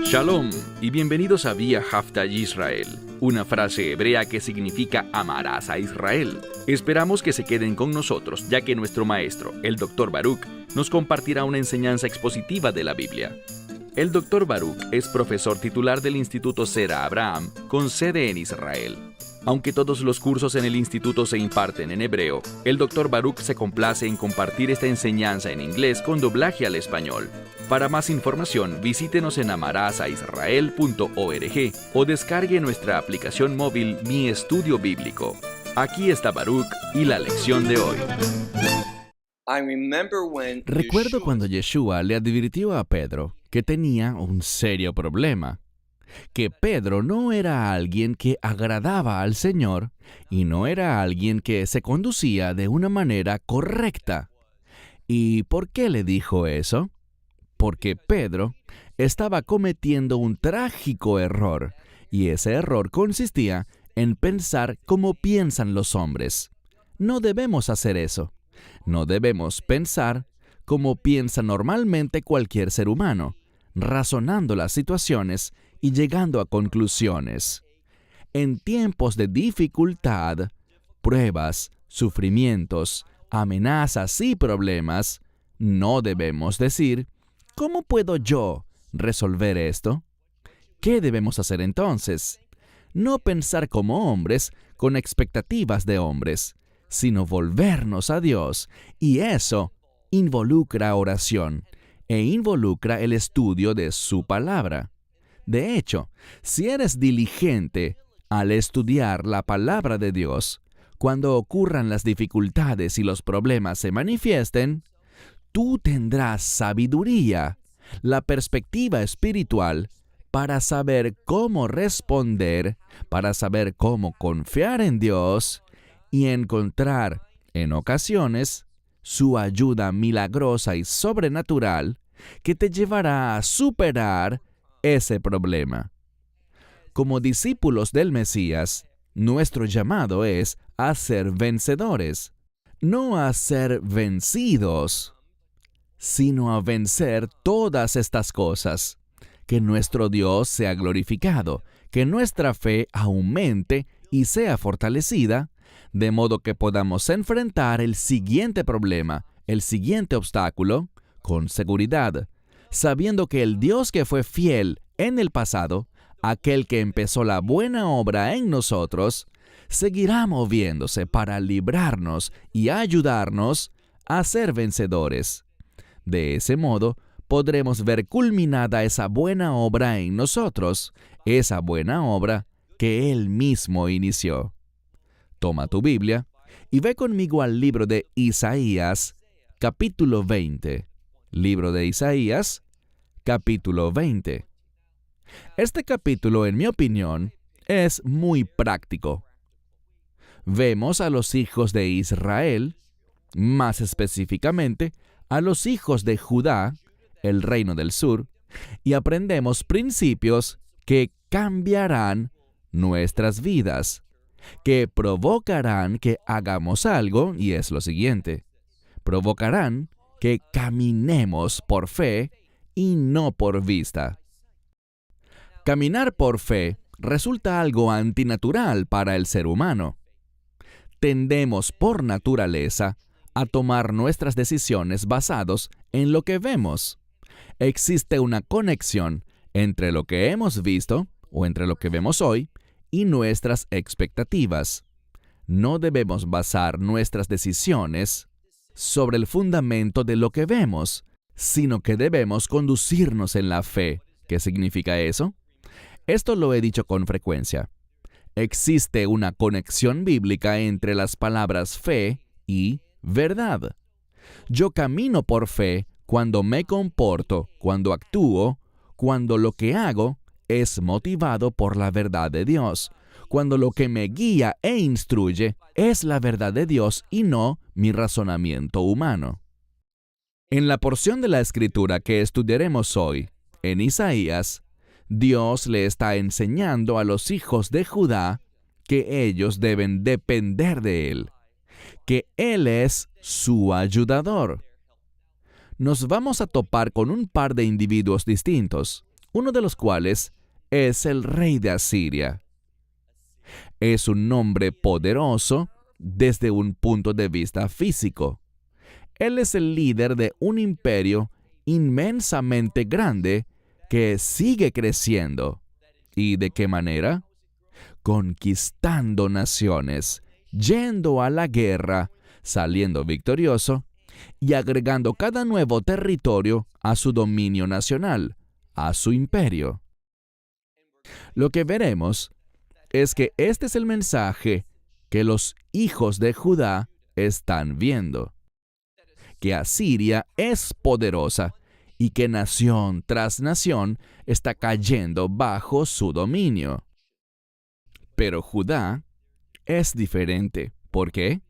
Shalom y bienvenidos a Vía Hafta Yisrael, una frase hebrea que significa amarás a Israel. Esperamos que se queden con nosotros, ya que nuestro maestro, el Dr. Baruch, nos compartirá una enseñanza expositiva de la Biblia. El Dr. Baruch es profesor titular del Instituto Sera Abraham, con sede en Israel. Aunque todos los cursos en el instituto se imparten en hebreo, el Dr. Baruch se complace en compartir esta enseñanza en inglés con doblaje al español. Para más información, visítenos en amarasaisrael.org o descargue nuestra aplicación móvil Mi Estudio Bíblico. Aquí está Baruch y la lección de hoy. Recuerdo cuando Yeshua le advirtió a Pedro que tenía un serio problema, que Pedro no era alguien que agradaba al Señor y no era alguien que se conducía de una manera correcta. ¿Y por qué le dijo eso? Porque Pedro estaba cometiendo un trágico error, y ese error consistía en pensar como piensan los hombres. No debemos hacer eso. No debemos pensar como piensa normalmente cualquier ser humano, razonando las situaciones y llegando a conclusiones. En tiempos de dificultad, pruebas, sufrimientos, amenazas y problemas, no debemos decir, ¿cómo puedo yo resolver esto? ¿Qué debemos hacer entonces? No pensar como hombres con expectativas de hombres, sino volvernos a Dios, y eso involucra oración e involucra el estudio de su palabra. De hecho, si eres diligente al estudiar la palabra de Dios, cuando ocurran las dificultades y los problemas se manifiesten, tú tendrás sabiduría, la perspectiva espiritual, para saber cómo responder, para saber cómo confiar en Dios y encontrar, en ocasiones, su ayuda milagrosa y sobrenatural que te llevará a superar ese problema. Como discípulos del Mesías, nuestro llamado es a ser vencedores, no a ser vencidos, sino a vencer todas estas cosas. Que nuestro Dios sea glorificado, que nuestra fe aumente y sea fortalecida, de modo que podamos enfrentar el siguiente problema, el siguiente obstáculo, con seguridad, sabiendo que el Dios que fue fiel en el pasado, aquel que empezó la buena obra en nosotros, seguirá moviéndose para librarnos y ayudarnos a ser vencedores. De ese modo, podremos ver culminada esa buena obra en nosotros, esa buena obra que Él mismo inició. Toma tu Biblia y ve conmigo al libro de Isaías, capítulo 20. Libro de Isaías, capítulo 20. Este capítulo, en mi opinión, es muy práctico. Vemos a los hijos de Israel, más específicamente, a los hijos de Judá, el reino del sur, y aprendemos principios que cambiarán nuestras vidas, que provocarán que hagamos algo, y es lo siguiente: provocarán que caminemos por fe y no por vista. Caminar por fe resulta algo antinatural para el ser humano. Tendemos por naturaleza a tomar nuestras decisiones basados en lo que vemos. Existe una conexión entre lo que hemos visto, o entre lo que vemos hoy, y nuestras expectativas. No debemos basar nuestras decisiones sobre el fundamento de lo que vemos, sino que debemos conducirnos en la fe. ¿Qué significa eso? Esto lo he dicho con frecuencia. Existe una conexión bíblica entre las palabras fe y verdad. Yo camino por fe cuando me comporto, cuando actúo, cuando lo que hago es motivado por la verdad de Dios, cuando lo que me guía e instruye es la verdad de Dios y no mi razonamiento humano. En la porción de la Escritura que estudiaremos hoy, en Isaías, Dios le está enseñando a los hijos de Judá que ellos deben depender de Él, que Él es su ayudador. nos vamos a topar con un par de individuos distintos, uno de los cuales es el rey de Asiria. Es un nombre poderoso desde un punto de vista físico. Él es el líder de un imperio inmensamente grande que sigue creciendo. ¿Y de qué manera? Conquistando naciones, yendo a la guerra, saliendo victorioso y agregando cada nuevo territorio a su dominio nacional, a su imperio. Lo que veremos es que este es el mensaje que los hijos de Judá están viendo, que Asiria es poderosa y que nación tras nación está cayendo bajo su dominio. Pero Judá es diferente. ¿Por qué?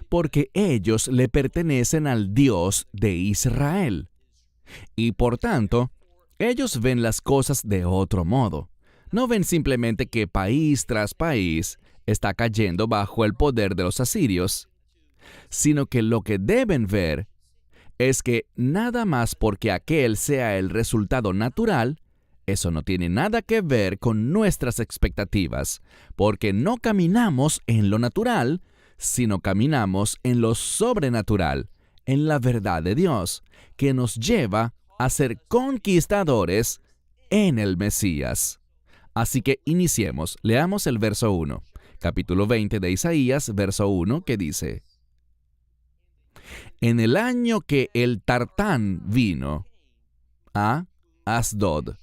Porque ellos le pertenecen al Dios de Israel. Y por tanto, ellos ven las cosas de otro modo. No ven simplemente que país tras país está cayendo bajo el poder de los asirios, sino que lo que deben ver es que nada más porque aquel sea el resultado natural, eso no tiene nada que ver con nuestras expectativas, porque no caminamos en lo natural, sino caminamos en lo sobrenatural, en la verdad de Dios, que nos lleva a ser conquistadores en el Mesías. Así que iniciemos. Leamos el verso 1, capítulo 20 de Isaías, verso 1, que dice: En el año que el Tartán vino a Asdod.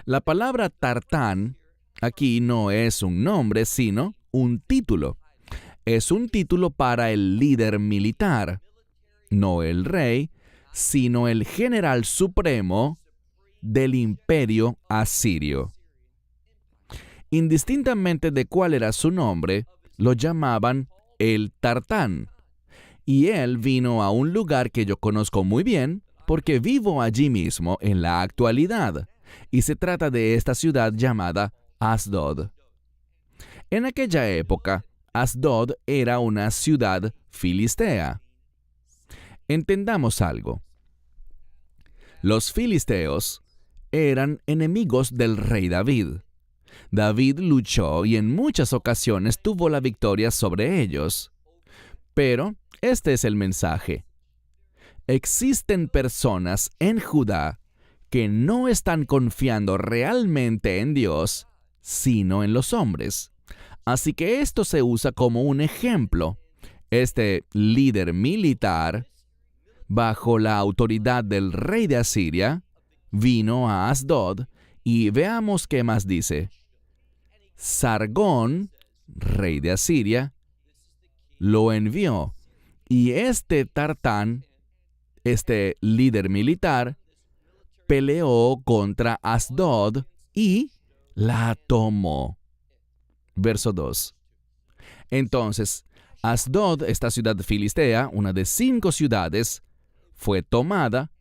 La palabra Tartán aquí no es un nombre, sino un título. Es un título para el líder militar, no el rey, sino el general supremo del imperio asirio. Indistintamente de cuál era su nombre, lo llamaban el Tartán. Y él vino a un lugar que yo conozco muy bien, porque vivo allí mismo en la actualidad, y se trata de esta ciudad llamada Asdod. En aquella época, Asdod era una ciudad filistea. Entendamos algo. Los filisteos eran enemigos del rey David. David luchó y en muchas ocasiones tuvo la victoria sobre ellos. Pero este es el mensaje. Existen personas en Judá que no están confiando realmente en Dios, sino en los hombres. Así que esto se usa como un ejemplo. Este líder militar, bajo la autoridad del rey de Asiria, vino a Asdod y veamos qué más dice. Sargón, rey de Asiria, lo envió. Y este Tartán, este líder militar, peleó contra Asdod y la tomó. Verso 2. Entonces, Asdod, esta ciudad filistea, una de 5 ciudades, fue tomada,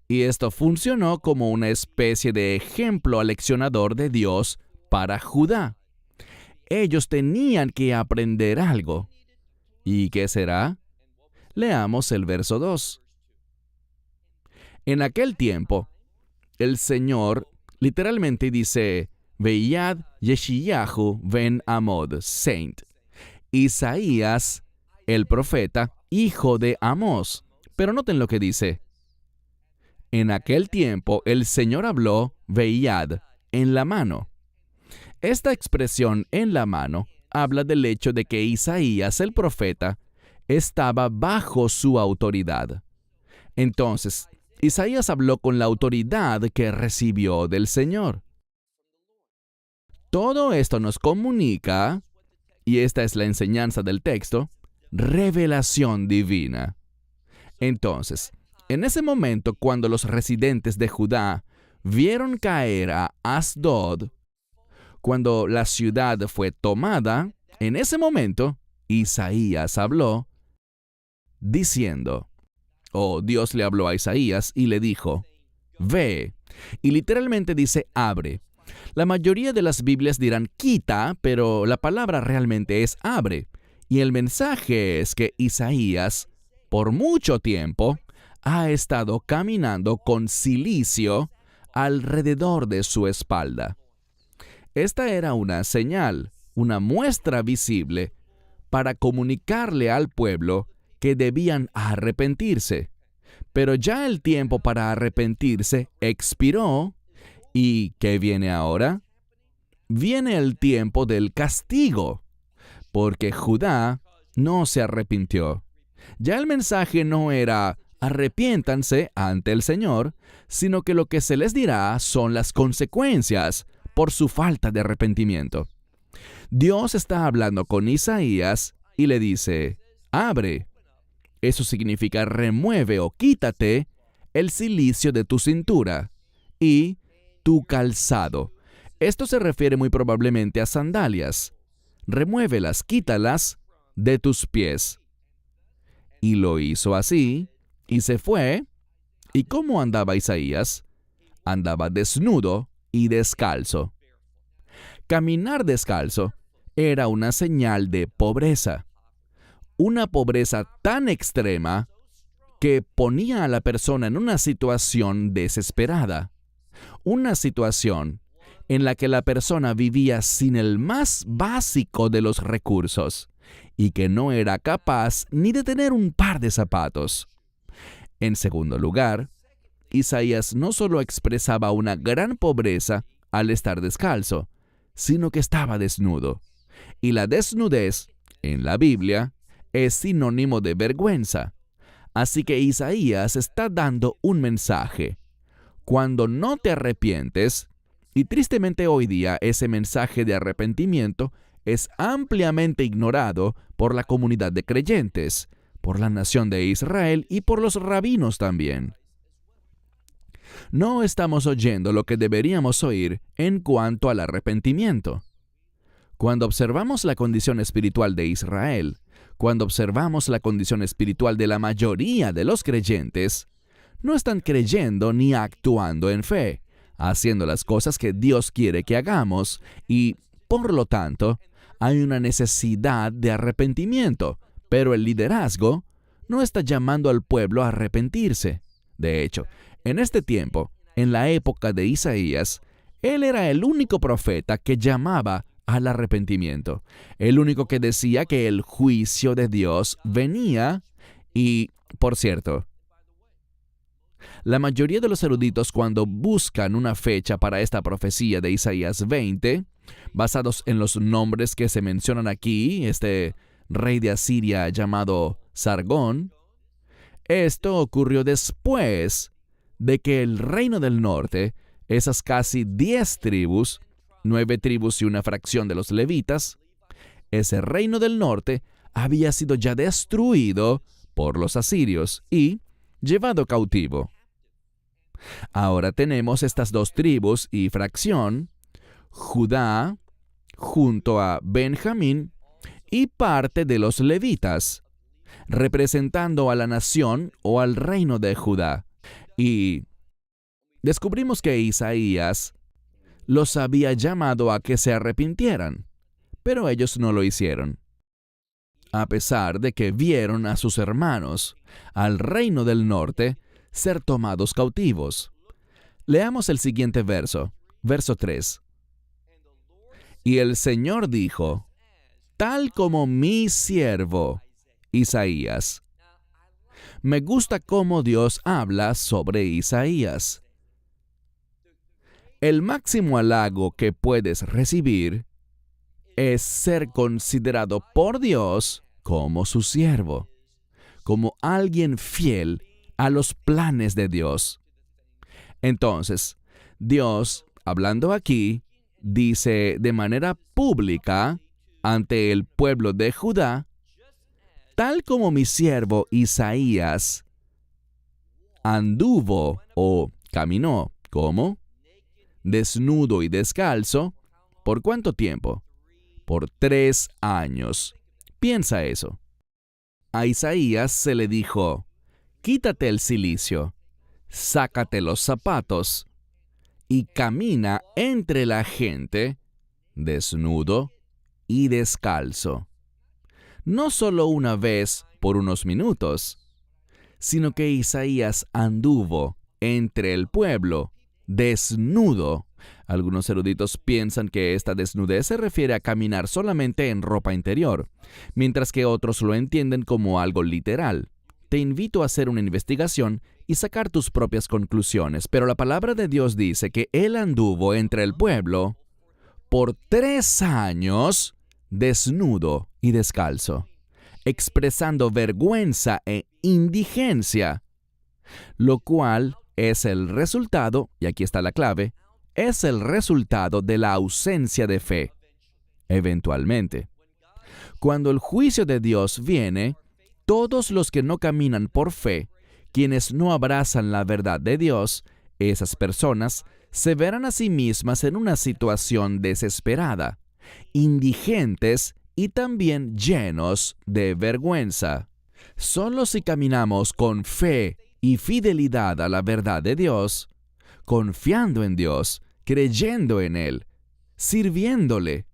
y esto funcionó como una especie de ejemplo aleccionador de Dios para Judá. Ellos tenían que aprender algo. ¿Y qué será? Leamos el verso 2. En aquel tiempo, el Señor literalmente dice, Veyad Yeshiyahu ben Amod, Saint. Isaías, el profeta, hijo de Amós. Pero noten lo que dice. En aquel tiempo, el Señor habló, Veyad, en la mano. Esta expresión en la mano habla del hecho de que Isaías, el profeta, estaba bajo su autoridad. Entonces, Isaías habló con la autoridad que recibió del Señor. Todo esto nos comunica, y esta es la enseñanza del texto, revelación divina. Entonces, en ese momento, cuando los residentes de Judá vieron caer a Asdod, cuando la ciudad fue tomada, en ese momento, Isaías habló, diciendo, Dios le habló a Isaías y le dijo, ve, y literalmente dice abre. La mayoría de las Biblias dirán quita, pero la palabra realmente es abre. Y el mensaje es que Isaías, por mucho tiempo, ha estado caminando con cilicio alrededor de su espalda. Esta era una señal, una muestra visible para comunicarle al pueblo que debían arrepentirse. Pero ya el tiempo para arrepentirse expiró. ¿Y qué viene ahora? Viene el tiempo del castigo, porque Judá no se arrepintió. Ya el mensaje no era arrepiéntanse ante el Señor, sino que lo que se les dirá son las consecuencias por su falta de arrepentimiento. Dios está hablando con Isaías y le dice, abre. Eso significa remueve o quítate el cilicio de tu cintura y tu calzado. Esto se refiere muy probablemente a sandalias. Remuévelas, quítalas de tus pies. Y lo hizo así, y se fue. ¿Y cómo andaba Isaías? Andaba desnudo y descalzo. Caminar descalzo era una señal de pobreza. Una pobreza tan extrema que ponía a la persona en una situación desesperada. Una situación en la que la persona vivía sin el más básico de los recursos y que no era capaz ni de tener un par de zapatos. En segundo lugar, Isaías no solo expresaba una gran pobreza al estar descalzo, sino que estaba desnudo. Y la desnudez, en la Biblia, es sinónimo de vergüenza. Así que Isaías está dando un mensaje. Cuando no te arrepientes, y tristemente hoy día ese mensaje de arrepentimiento es ampliamente ignorado por la comunidad de creyentes, por la nación de Israel y por los rabinos también. No estamos oyendo lo que deberíamos oír en cuanto al arrepentimiento. Cuando observamos la condición espiritual de Israel, cuando observamos la condición espiritual de la mayoría de los creyentes, no están creyendo ni actuando en fe, haciendo las cosas que Dios quiere que hagamos y, por lo tanto, hay una necesidad de arrepentimiento, pero el liderazgo no está llamando al pueblo a arrepentirse. De hecho, en este tiempo, en la época de Isaías, él era el único profeta que llamaba al arrepentimiento, el único que decía que el juicio de Dios venía y, por cierto, la mayoría de los eruditos cuando buscan una fecha para esta profecía de Isaías 20, basados en los nombres que se mencionan aquí, este rey de Asiria llamado Sargón, esto ocurrió después de que el reino del norte, esas casi 10 tribus, 9 tribus y una fracción de los levitas, ese reino del norte había sido ya destruido por los asirios y llevado cautivo. Ahora tenemos estas 2 tribus y fracción, Judá junto a Benjamín y parte de los levitas, representando a la nación o al reino de Judá. Y descubrimos que Isaías los había llamado a que se arrepintieran, pero ellos no lo hicieron. A pesar de que vieron a sus hermanos, al reino del norte, ser tomados cautivos. Leamos el siguiente verso, verso 3. Y el Señor dijo, tal como mi siervo Isaías. Me gusta cómo Dios habla sobre Isaías. El máximo halago que puedes recibir es ser considerado por Dios como su siervo, como alguien fiel a los planes de Dios. Entonces, Dios, hablando aquí, dice de manera pública ante el pueblo de Judá, tal como mi siervo Isaías anduvo o caminó, ¿cómo? Desnudo y descalzo, ¿por cuánto tiempo? Por 3 años. Piensa eso. A Isaías se le dijo, quítate el cilicio, sácate los zapatos y camina entre la gente desnudo y descalzo. No solo una vez por unos minutos, sino que Isaías anduvo entre el pueblo desnudo. Algunos eruditos piensan que esta desnudez se refiere a caminar solamente en ropa interior, mientras que otros lo entienden como algo literal. Te invito a hacer una investigación y sacar tus propias conclusiones, pero la palabra de Dios dice que él anduvo entre el pueblo por 3 años desnudo y descalzo, expresando vergüenza e indigencia, lo cual es el resultado, y aquí está la clave, es el resultado de la ausencia de fe. Eventualmente, cuando el juicio de Dios viene, todos los que no caminan por fe, quienes no abrazan la verdad de Dios, esas personas se verán a sí mismas en una situación desesperada, indigentes y también llenos de vergüenza. Solo si caminamos con fe y fidelidad a la verdad de Dios, confiando en Dios, creyendo en Él, sirviéndole,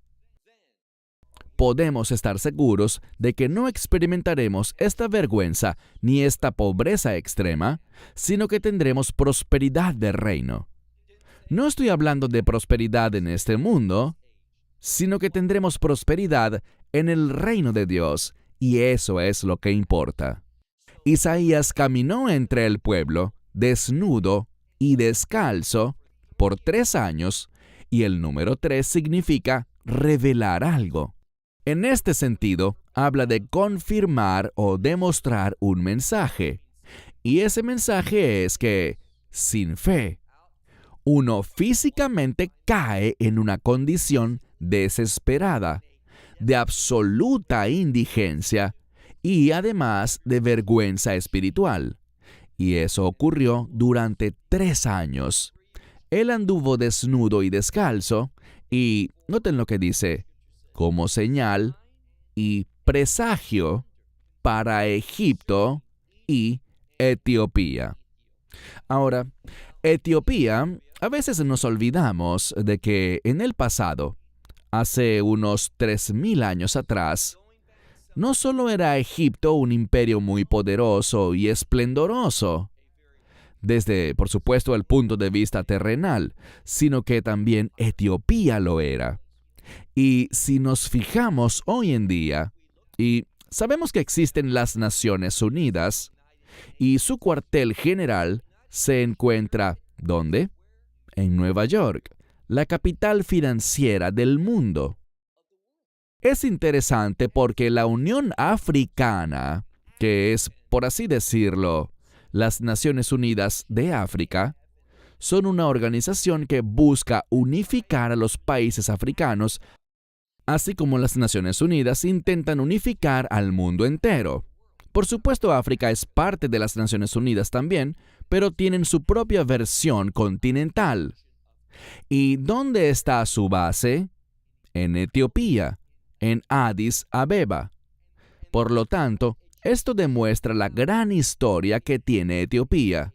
podemos estar seguros de que no experimentaremos esta vergüenza ni esta pobreza extrema, sino que tendremos prosperidad de reino. No estoy hablando de prosperidad en este mundo, sino que tendremos prosperidad en el reino de Dios, y eso es lo que importa. Isaías caminó entre el pueblo, desnudo y descalzo, por 3 años, y el número 3 significa revelar algo. En este sentido, habla de confirmar o demostrar un mensaje, y ese mensaje es que, sin fe, uno físicamente cae en una condición desesperada, de absoluta indigencia y además de vergüenza espiritual. Y eso ocurrió durante 3 años. Él anduvo desnudo y descalzo, y noten lo que dice, como señal y presagio para Egipto y Etiopía. Ahora, Etiopía, a veces nos olvidamos de que en el pasado, hace unos 3,000 años atrás, no solo era Egipto un imperio muy poderoso y esplendoroso, desde, por supuesto, el punto de vista terrenal, sino que también Etiopía lo era. Y si nos fijamos hoy en día, y sabemos que existen las Naciones Unidas, y su cuartel general se encuentra, ¿dónde? En Nueva York, la capital financiera del mundo. Es interesante porque la Unión Africana, que es, por así decirlo, las Naciones Unidas de África, son una organización que busca unificar a los países africanos, así como las Naciones Unidas intentan unificar al mundo entero. Por supuesto, África es parte de las Naciones Unidas también, pero tienen su propia versión continental. ¿Y dónde está su base? En Etiopía, en Addis Abeba. Por lo tanto, esto demuestra la gran historia que tiene Etiopía.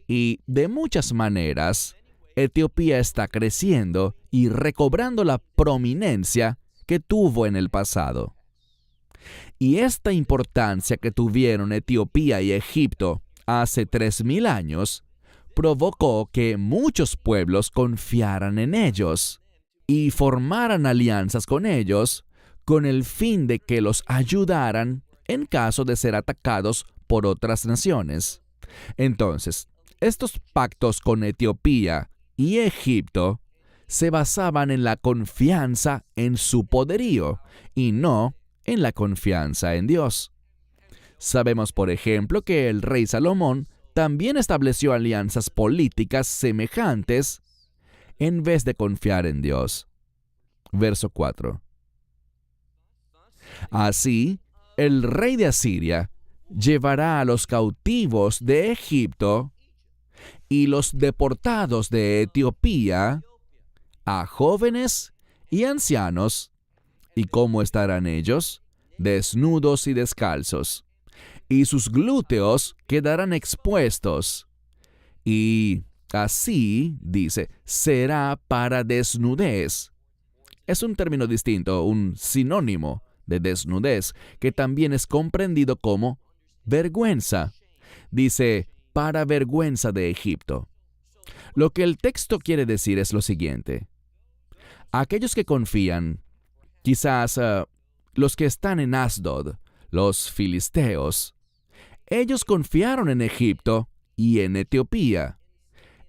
Y de muchas maneras, Etiopía está creciendo y recobrando la prominencia que tuvo en el pasado. Y esta importancia que tuvieron Etiopía y Egipto hace 3,000 años provocó que muchos pueblos confiaran en ellos y formaran alianzas con ellos con el fin de que los ayudaran en caso de ser atacados por otras naciones. Entonces, estos pactos con Etiopía y Egipto se basaban en la confianza en su poderío y no en la confianza en Dios. Sabemos, por ejemplo, que el rey Salomón también estableció alianzas políticas semejantes en vez de confiar en Dios. Verso 4. Así, el rey de Asiria llevará a los cautivos de Egipto y los deportados de Etiopía, a jóvenes y ancianos. ¿Y cómo estarán ellos? Desnudos y descalzos, y sus glúteos quedarán expuestos. Y así, dice, será para desnudez. Es un término distinto, un sinónimo de desnudez, que también es comprendido como vergüenza. Dice, para vergüenza de Egipto. Lo que el texto quiere decir es lo siguiente. Aquellos que confían, quizás los que están en Asdod, los filisteos, ellos confiaron en Egipto y en Etiopía,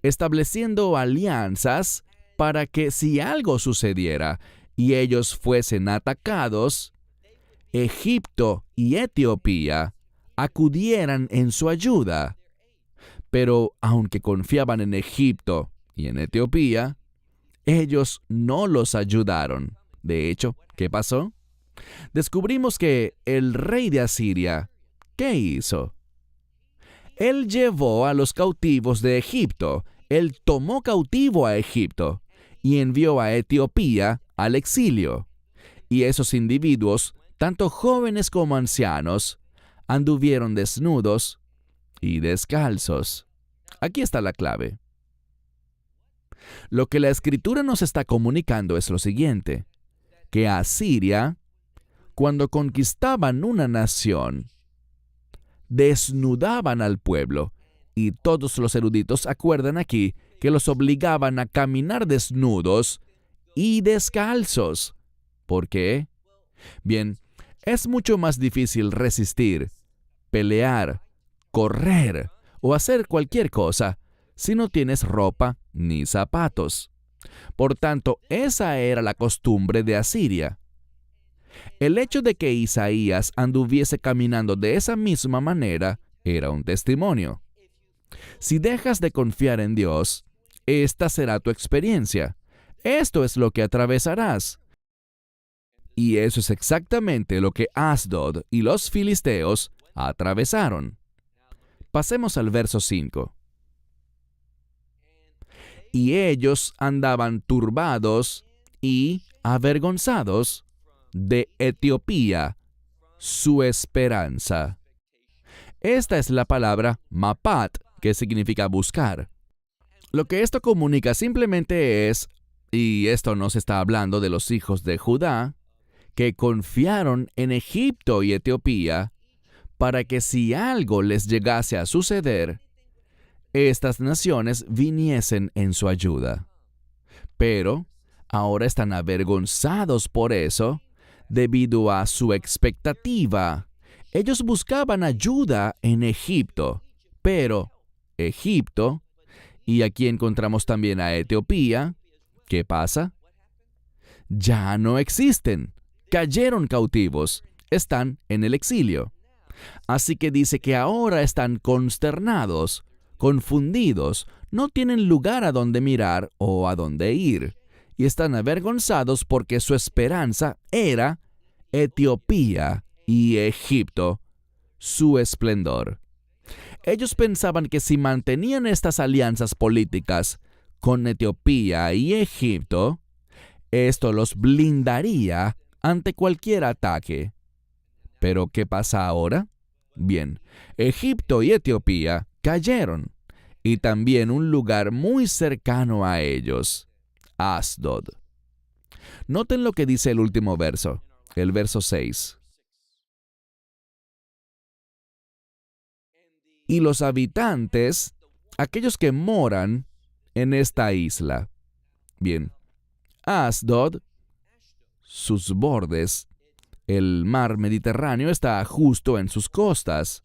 estableciendo alianzas para que si algo sucediera y ellos fuesen atacados, Egipto y Etiopía acudieran en su ayuda. Pero aunque confiaban en Egipto y en Etiopía, ellos no los ayudaron. De hecho, ¿qué pasó? Descubrimos que el rey de Asiria, ¿qué hizo? Él llevó a los cautivos de Egipto, él tomó cautivo a Egipto y envió a Etiopía al exilio. Y esos individuos, tanto jóvenes como ancianos, anduvieron desnudos y descalzos. Aquí está la clave. Lo que la Escritura nos está comunicando es lo siguiente, que Asiria, cuando conquistaban una nación, desnudaban al pueblo, y todos los eruditos acuerdan aquí que los obligaban a caminar desnudos y descalzos. ¿Por qué? Bien, es mucho más difícil resistir, pelear, correr o hacer cualquier cosa si no tienes ropa ni zapatos. Por tanto, esa era la costumbre de Asiria. El hecho de que Isaías anduviese caminando de esa misma manera era un testimonio. Si dejas de confiar en Dios, esta será tu experiencia. Esto es lo que atravesarás. Y eso es exactamente lo que Asdod y los filisteos atravesaron. Pasemos al verso 5. Y ellos andaban turbados y avergonzados de Etiopía, su esperanza. Esta es la palabra mapat, que significa buscar. Lo que esto comunica simplemente es, y esto nos está hablando de los hijos de Judá, que confiaron en Egipto y Etiopía para que si algo les llegase a suceder, estas naciones viniesen en su ayuda. Pero ahora están avergonzados por eso, debido a su expectativa. Ellos buscaban ayuda en Egipto, pero Egipto, y aquí encontramos también a Etiopía, ¿qué pasa? Ya no existen, cayeron cautivos, están en el exilio. Así que dice que ahora están consternados, confundidos, no tienen lugar a donde mirar o a donde ir, y están avergonzados porque su esperanza era Etiopía y Egipto, su esplendor. Ellos pensaban que si mantenían estas alianzas políticas con Etiopía y Egipto, esto los blindaría ante cualquier ataque. ¿Pero qué pasa ahora? Bien, Egipto y Etiopía cayeron, y también un lugar muy cercano a ellos, Asdod. Noten lo que dice el último verso, el verso 6. Y los habitantes, aquellos que moran en esta isla. Bien, Asdod, sus bordes, el mar Mediterráneo está justo en sus costas.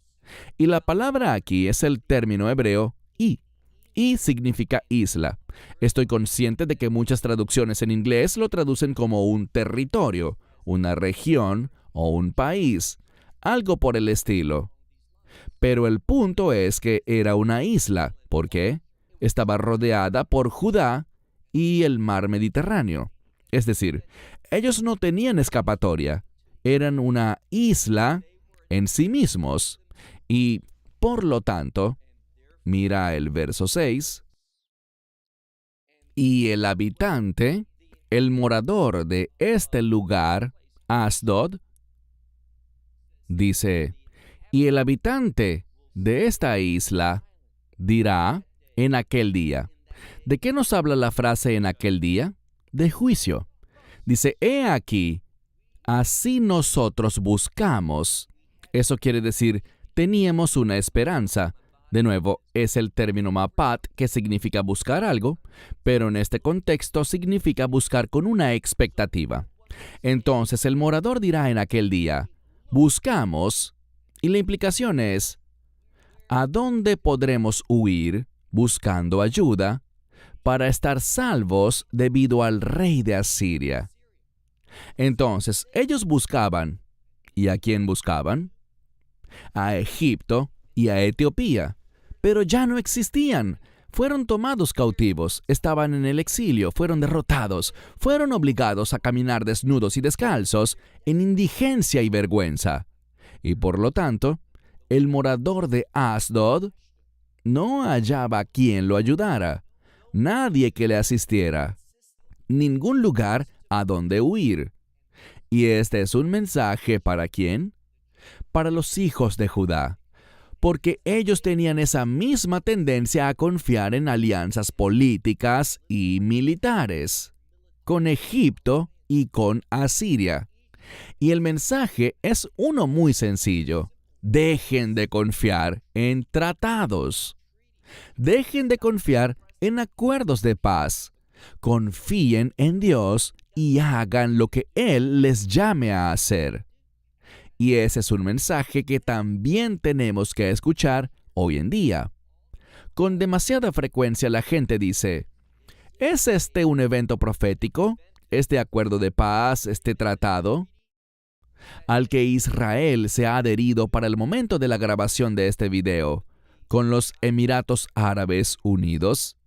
Y la palabra aquí es el término hebreo y. Y significa isla. Estoy consciente de que muchas traducciones en inglés lo traducen como un territorio, una región o un país, algo por el estilo. Pero el punto es que era una isla. ¿Por qué? Estaba rodeada por Judá y el mar Mediterráneo. Es decir, ellos no tenían escapatoria. Eran una isla en sí mismos. Y, por lo tanto, mira el verso 6. Y el habitante, el morador de este lugar, Asdod, dice, y el habitante de esta isla dirá en aquel día. ¿De qué nos habla la frase en aquel día? De juicio. Dice, he aquí, así nosotros buscamos. Eso quiere decir, teníamos una esperanza. De nuevo, es el término mapat, que significa buscar algo, pero en este contexto significa buscar con una expectativa. Entonces el morador dirá en aquel día, buscamos, y la implicación es, ¿a dónde podremos huir buscando ayuda para estar salvos debido al rey de Asiria? Entonces ellos buscaban, ¿y a quién buscaban? A Egipto y a Etiopía, pero ya no existían. Fueron tomados cautivos, estaban en el exilio, fueron derrotados, fueron obligados a caminar desnudos y descalzos, en indigencia y vergüenza. Y por lo tanto, el morador de Asdod no hallaba quien lo ayudara, nadie que le asistiera, ningún lugar a donde huir. Y este es un mensaje ¿para quién? Para los hijos de Judá, porque ellos tenían esa misma tendencia a confiar en alianzas políticas y militares, con Egipto y con Asiria. Y el mensaje es uno muy sencillo. Dejen de confiar en tratados. Dejen de confiar en acuerdos de paz. Confíen en Dios y hagan lo que Él les llame a hacer. Y ese es un mensaje que también tenemos que escuchar hoy en día. Con demasiada frecuencia la gente dice, ¿es este un evento profético? ¿Este acuerdo de paz, este tratado al que Israel se ha adherido para el momento de la grabación de este video con los Emiratos Árabes Unidos?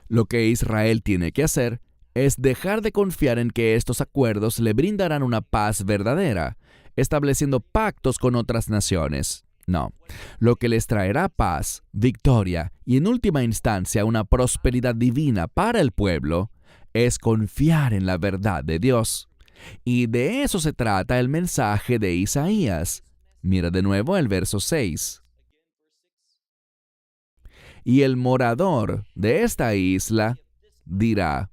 Lo que Israel tiene que hacer es dejar de confiar en que estos acuerdos le brindarán una paz verdadera, estableciendo pactos con otras naciones. No, lo que les traerá paz, victoria y en última instancia una prosperidad divina para el pueblo es confiar en la verdad de Dios. Y de eso se trata el mensaje de Isaías. Mira de nuevo el verso 6. Y el morador de esta isla dirá,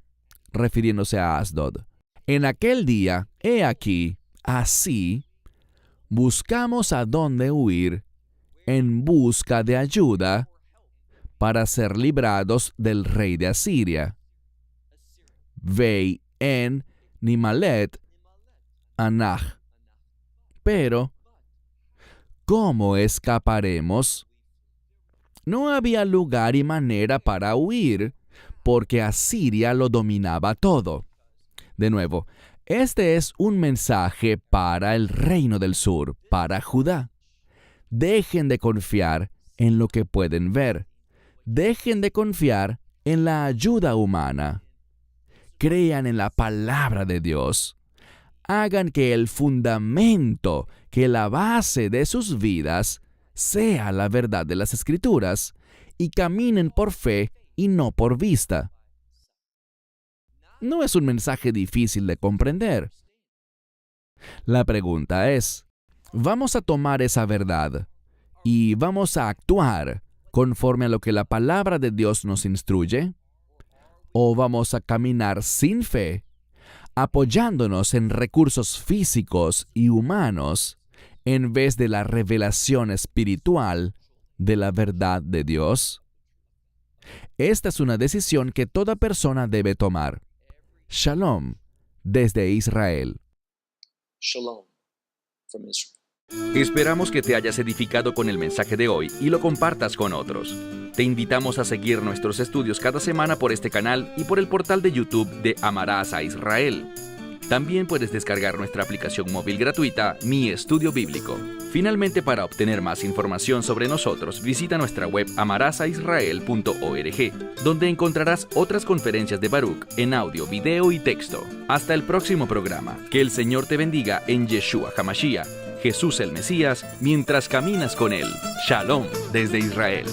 refiriéndose a Asdod, en aquel día, he aquí, así, buscamos a dónde huir en busca de ayuda para ser librados del rey de Asiria. Vei en Nimalet Anach. Pero, ¿cómo escaparemos? No había lugar y manera para huir, porque Asiria lo dominaba todo. De nuevo, este es un mensaje para el reino del sur, para Judá. Dejen de confiar en lo que pueden ver. Dejen de confiar en la ayuda humana. Crean en la palabra de Dios. Hagan que el fundamento, que la base de sus vidas, sea la verdad de las Escrituras, y caminen por fe y no por vista. No es un mensaje difícil de comprender. La pregunta es, ¿vamos a tomar esa verdad y vamos a actuar conforme a lo que la palabra de Dios nos instruye? ¿O vamos a caminar sin fe, apoyándonos en recursos físicos y humanos, en vez de la revelación espiritual de la verdad de Dios? Esta es una decisión que toda persona debe tomar. Shalom, desde Israel. Shalom from Israel. Esperamos que te hayas edificado con el mensaje de hoy y lo compartas con otros. Te invitamos a seguir nuestros estudios cada semana por este canal y por el portal de YouTube de Amarás a Israel. También puedes descargar nuestra aplicación móvil gratuita, Mi Estudio Bíblico. Finalmente, para obtener más información sobre nosotros, visita nuestra web amarasaisrael.org, donde encontrarás otras conferencias de Baruch en audio, video y texto. Hasta el próximo programa. Que el Señor te bendiga en Yeshua HaMashiach, Jesús el Mesías, mientras caminas con Él. Shalom desde Israel.